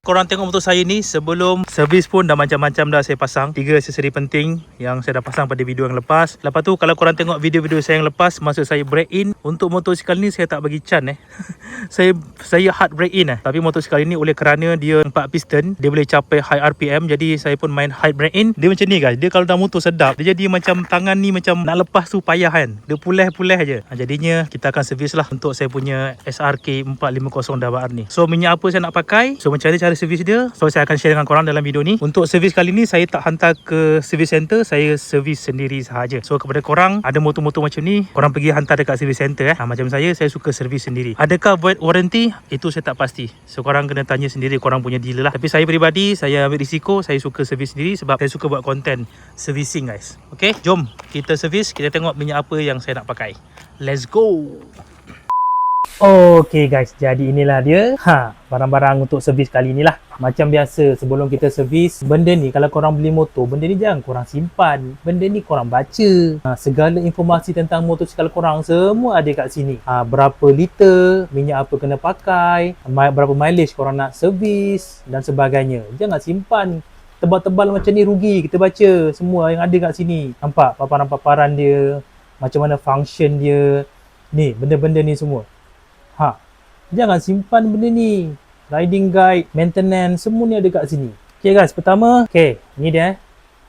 Korang tengok motor saya ni, sebelum servis pun dah macam-macam dah saya pasang. 3 aksesori penting yang saya dah pasang pada video yang lepas. Lepas tu kalau korang tengok video-video saya yang lepas, masa saya break in, untuk motosikal ni saya tak bagi can saya hard break in Tapi motosikal ni oleh kerana dia 4 piston, dia boleh capai high RPM, jadi saya pun main high break in. Dia macam ni guys, dia kalau dah motor sedap, dia jadi macam tangan ni macam nak lepas tu payah kan. Dia pulih-pulih je. Jadinya kita akan servis lah untuk saya punya SRK 450 WR ni. So minyak apa saya nak pakai, so macam mana cara servis dia, so saya akan share dengan korang dalam video ni. Untuk servis kali ni saya tak hantar ke servis center, saya servis sendiri sahaja. So kepada korang ada motor-motor macam ni, korang pergi hantar dekat servis center macam saya suka servis sendiri. Adakah void warranty? Itu saya tak pasti, so korang kena tanya sendiri korang punya dealer lah. Tapi saya peribadi, saya ambil risiko, saya suka servis sendiri sebab saya suka buat konten servicing guys. Okay, jom kita servis, kita tengok minyak apa yang saya nak pakai. Let's go. Okay guys, jadi inilah dia barang-barang untuk servis kali ni lah. Macam biasa, sebelum kita servis, benda ni kalau korang beli motor, benda ni jangan korang simpan, benda ni korang baca. Segala informasi tentang motosikal korang semua ada kat sini. Berapa liter, minyak apa kena pakai, berapa mileage korang nak servis dan sebagainya. Jangan simpan tebal-tebal macam ni, rugi kita baca semua yang ada kat sini. Nampak paparan-paparan dia, macam mana function dia, ni benda-benda ni semua. Jangan simpan benda ni. Riding guide, maintenance, semua ni ada kat sini. Okay guys, pertama, ni dia.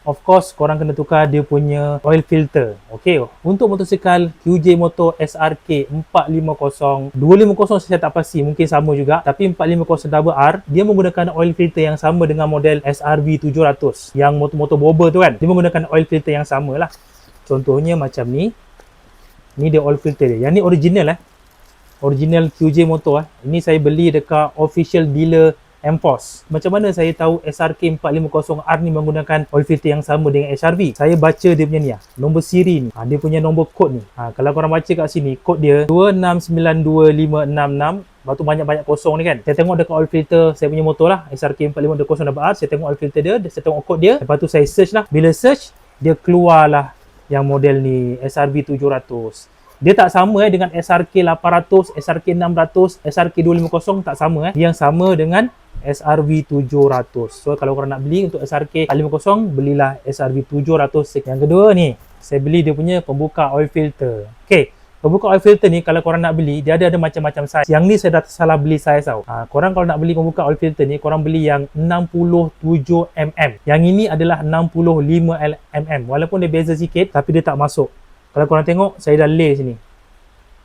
Of course, korang kena tukar dia punya oil filter. Okay, untuk motosikal QJ Motor SRK 450, 250 saya tak pasti, mungkin sama juga. Tapi 450 WR, dia menggunakan oil filter yang sama dengan model SRV 700. Yang motor-motor bobber tu kan, dia menggunakan oil filter yang sama lah. Contohnya macam ni. Ni dia oil filter dia. Yang ni original original QJ Motor. Ini saya beli dekat official dealer Enforce. Macam mana saya tahu SRK 450R ni menggunakan oil filter yang sama dengan SRV? Saya baca dia punya ni nombor siri ni. Dia punya nombor kod ni. Kalau korang baca kat sini, kod dia 2692566. Lepas tu banyak-banyak kosong ni kan. Saya tengok dekat oil filter saya punya motor lah, SRK 450 WR. Saya tengok oil filter dia, saya tengok kod dia. Lepas tu saya search lah. Bila search, dia keluar lah yang model ni, SRV 700. Dia tak sama dengan SRK 800, SRK 600, SRK 250 tak sama Yang sama dengan SRV 700. So kalau korang nak beli untuk SRK 450, belilah SRV 700. Yang kedua ni, saya beli dia punya pembuka oil filter. Okay, pembuka oil filter ni kalau korang nak beli, dia ada macam-macam saiz. Yang ni saya dah salah beli saiz tau. Korang kalau nak beli pembuka oil filter ni, korang beli yang 67mm. Yang ini adalah 65mm. Walaupun dia beza sikit, tapi dia tak masuk. Kalau korang tengok, saya dah lay sini.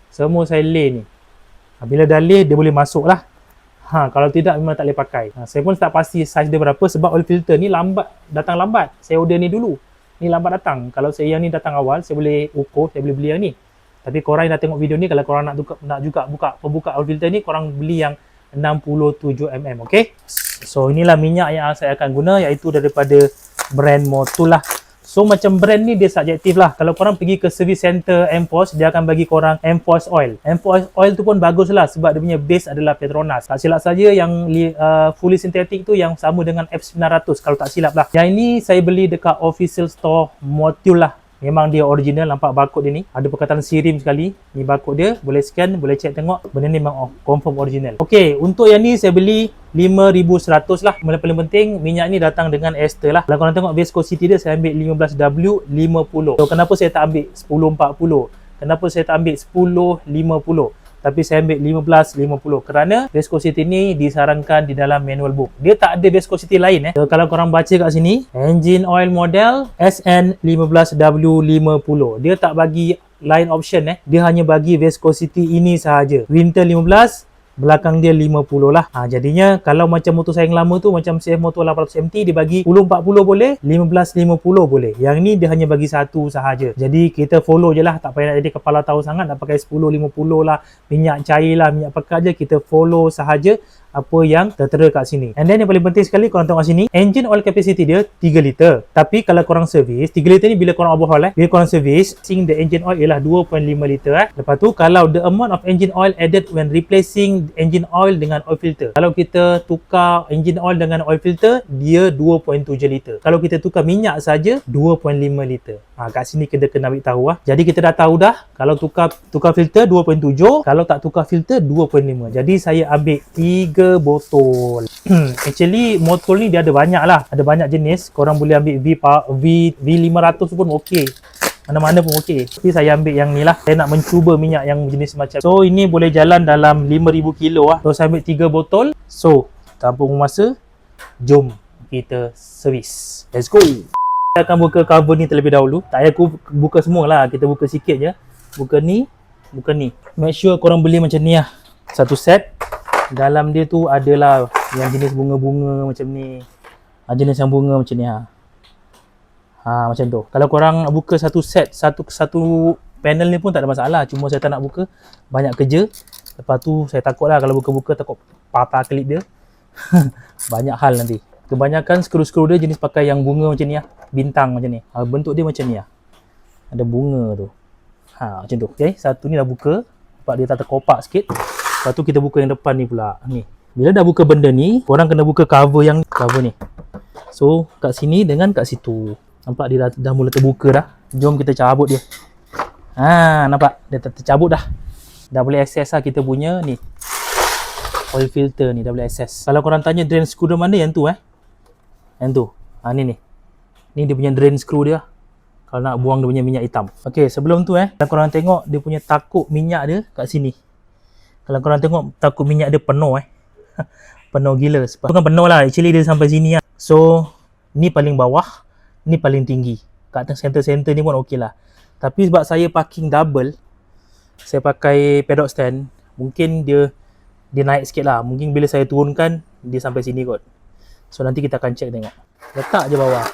Semua saya lay ni. Bila dah lay, dia boleh masuk lah. Kalau tidak, memang tak boleh pakai. Saya pun tak pasti saiz dia berapa sebab oil filter ni datang lambat. Saya order ni dulu. Ni lambat datang. Kalau saya yang ni datang awal, saya boleh ukur, saya boleh beli yang ni. Tapi korang yang dah tengok video ni, kalau korang nak juga buka pembuka oil filter ni, korang beli yang 67mm. Okay? So, inilah minyak yang saya akan guna, iaitu daripada brand Motul lah. So macam brand ni dia subjektif lah. Kalau korang pergi ke service center Enforce, dia akan bagi korang Enforce Oil. Enforce Oil tu pun bagus lah sebab dia punya base adalah Petronas. Tak silap saja yang fully synthetic tu yang sama dengan F900 kalau tak silap lah. Yang ini saya beli dekat official store Motul lah. Memang dia original, nampak barcode dia ni. Ada perkataan sirim sekali. Ni barcode dia, boleh scan, boleh check tengok. Benda ni memang confirm original. Okay, untuk yang ni saya beli 5100 lah. Yang paling penting, minyak ni datang dengan ester lah. Kalau korang tengok viscosity dia, saya ambil 15W50. So, kenapa saya tak ambil 1040? Kenapa saya tak ambil 1050? Tapi saya ambil 1550 kerana viscosity ni disarankan di dalam manual book. Dia tak ada viscosity lain So, kalau korang baca kat sini, engine oil model SN15W50. Dia tak bagi line option Dia hanya bagi viscosity ini sahaja. Winter 15, belakang dia 50 lah. Jadinya kalau macam motor saya yang lama tu, macam CF Motor 800MT, dia bagi 1040 boleh, 1550 boleh. Yang ni dia hanya bagi satu sahaja. Jadi kita follow je lah, tak payah jadi kepala tahu sangat nak pakai 1050 lah, minyak cair lah, minyak pekat je. Kita follow sahaja apa yang tertera kat sini. And then yang paling penting sekali, korang tengok sini, engine oil capacity dia 3 liter. Tapi kalau korang servis, 3 liter ni bila korang overhaul bila korang servis, the engine oil ialah 2.5 liter Lepas tu kalau the amount of engine oil added when replacing engine oil dengan oil filter. Kalau kita tukar engine oil dengan oil filter, dia 2.7 liter. Kalau kita tukar minyak saja, 2.5 liter. Kat sini kita kena ambil tahu Jadi kita dah tahu dah, kalau tukar filter 2.7, kalau tak tukar filter 2.5. Jadi saya ambil 3 3 botol. Actually motor ni dia ada banyak lah, ada banyak jenis. Korang boleh ambil V500 pun okey, mana-mana pun okey. Tapi saya ambil yang ni lah, saya nak mencuba minyak yang jenis macam. So ini boleh jalan dalam 5,000 kilo lah. So saya ambil 3 botol. So tanpa masa, jom kita servis. Let's go. Kita akan buka cover ni terlebih dahulu. Tak payah aku buka semua lah, kita buka sikit je. Buka ni, buka ni. Make sure korang beli macam ni lah, satu set. Dalam dia tu adalah yang jenis bunga-bunga macam ni, jenis yang bunga macam ni ha. Macam tu. Kalau korang buka satu set, satu panel ni pun tak ada masalah. Cuma saya tak nak buka, banyak kerja. Lepas tu saya takut lah kalau buka-buka takut patah klip dia. Banyak hal nanti. Kebanyakan skru-skru dia jenis pakai yang bunga macam ni lah, bintang macam ni. Bentuk dia macam ni lah, ada bunga tu. Macam tu. Okay, satu ni dah buka. Nampak dia tak terkopak sikit. Lepas tu kita buka yang depan ni pula. Ni. Bila dah buka benda ni, korang kena buka cover ni. So kat sini dengan kat situ. Nampak dia dah mula terbuka dah. Jom kita cabut dia. Nampak? Dia tercabut dah. Dah boleh access lah kita punya ni, oil filter ni dah boleh access. Kalau korang tanya drain screw dia mana, yang tu yang tu. Ni dia punya drain screw dia kalau nak buang dia punya minyak hitam. Okey, sebelum tu kalau korang tengok dia punya takuk minyak dia kat sini. Kalau korang tengok takuk minyak dia penuh penuh gila. Bukan penuh lah, actually dia sampai sini lah. So ni paling bawah, ni paling tinggi. Kat center-center ni pun okey lah. Tapi sebab saya parking double, saya pakai paddock stand, mungkin dia naik sikit lah. Mungkin bila saya turunkan, dia sampai sini kot. So nanti kita akan check tengok. Letak je bawah.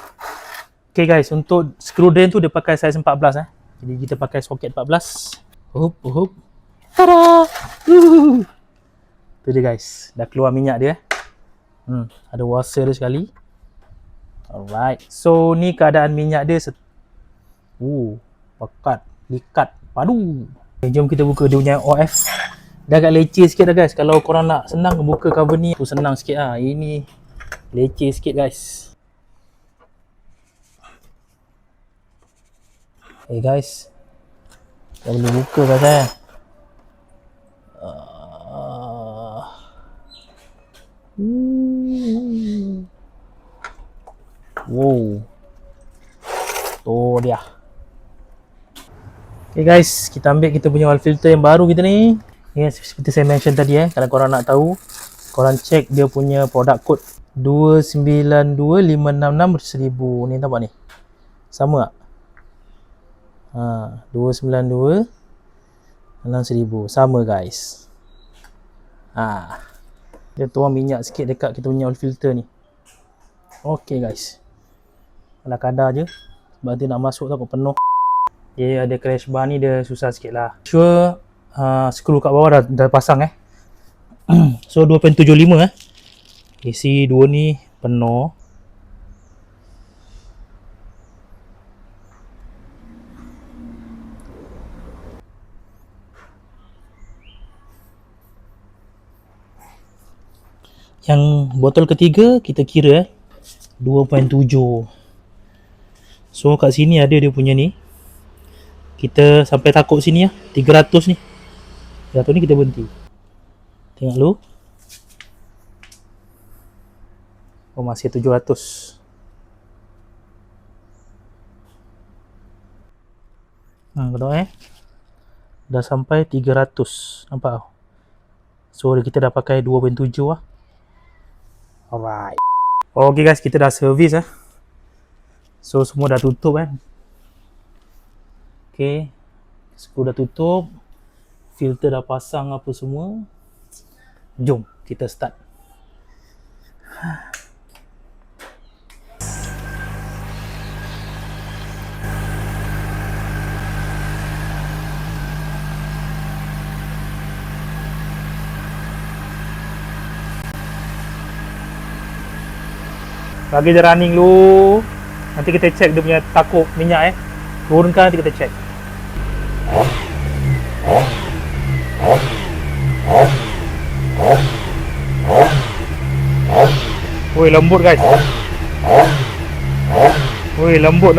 Okay guys, untuk screw drain tu dia pakai size 14 Jadi kita pakai soket 14. Tada! Tu dia guys, dah keluar minyak dia. Ada washer dia sekali. Alright. So ni keadaan minyak dia. Pekat, likat, padu. Okay, jom kita buka dia punya OF. Dah agak leceh sikit dah guys. Kalau korang nak senang buka cover ni, tu senang sikit lah. Ini leceh sikit guys. Guys, dah boleh buka guys Wow. Tu dia. Okay guys, kita ambil kita punya oil filter yang baru kita ni. Seperti saya mention tadi kalau korang nak tahu, korang check dia punya product code 2925661000. Ni nampak ni, sama tak? 29261000 sama guys. Dia tuang minyak sikit dekat kita punya oil filter ni. Okay guys, kalau kadar je, sebab dia nak masuk takut penuh. Dia ada crash bar ni, dia susah sikit lah. Sure, skru kat bawah dah pasang So 2.75 isi 2 ni penuh. Yang botol ketiga kita kira 2.7. So kat sini ada dia punya ni. Kita sampai takuk sini 300 ni. 300 ni kita berhenti. Tengok dulu. Masih 700. Kalau dah sampai 300. Nampak? So kita dah pakai 2.7 lah. Alright. Okay guys, kita dah servis So semua dah tutup Okay, skru dah tutup, filter dah pasang apa semua. Jom kita start. Bagi dia running dulu. Nanti kita check dia punya takuk minyak turunkan, nanti kita check. Woi, lembut guys. Woi, lembut.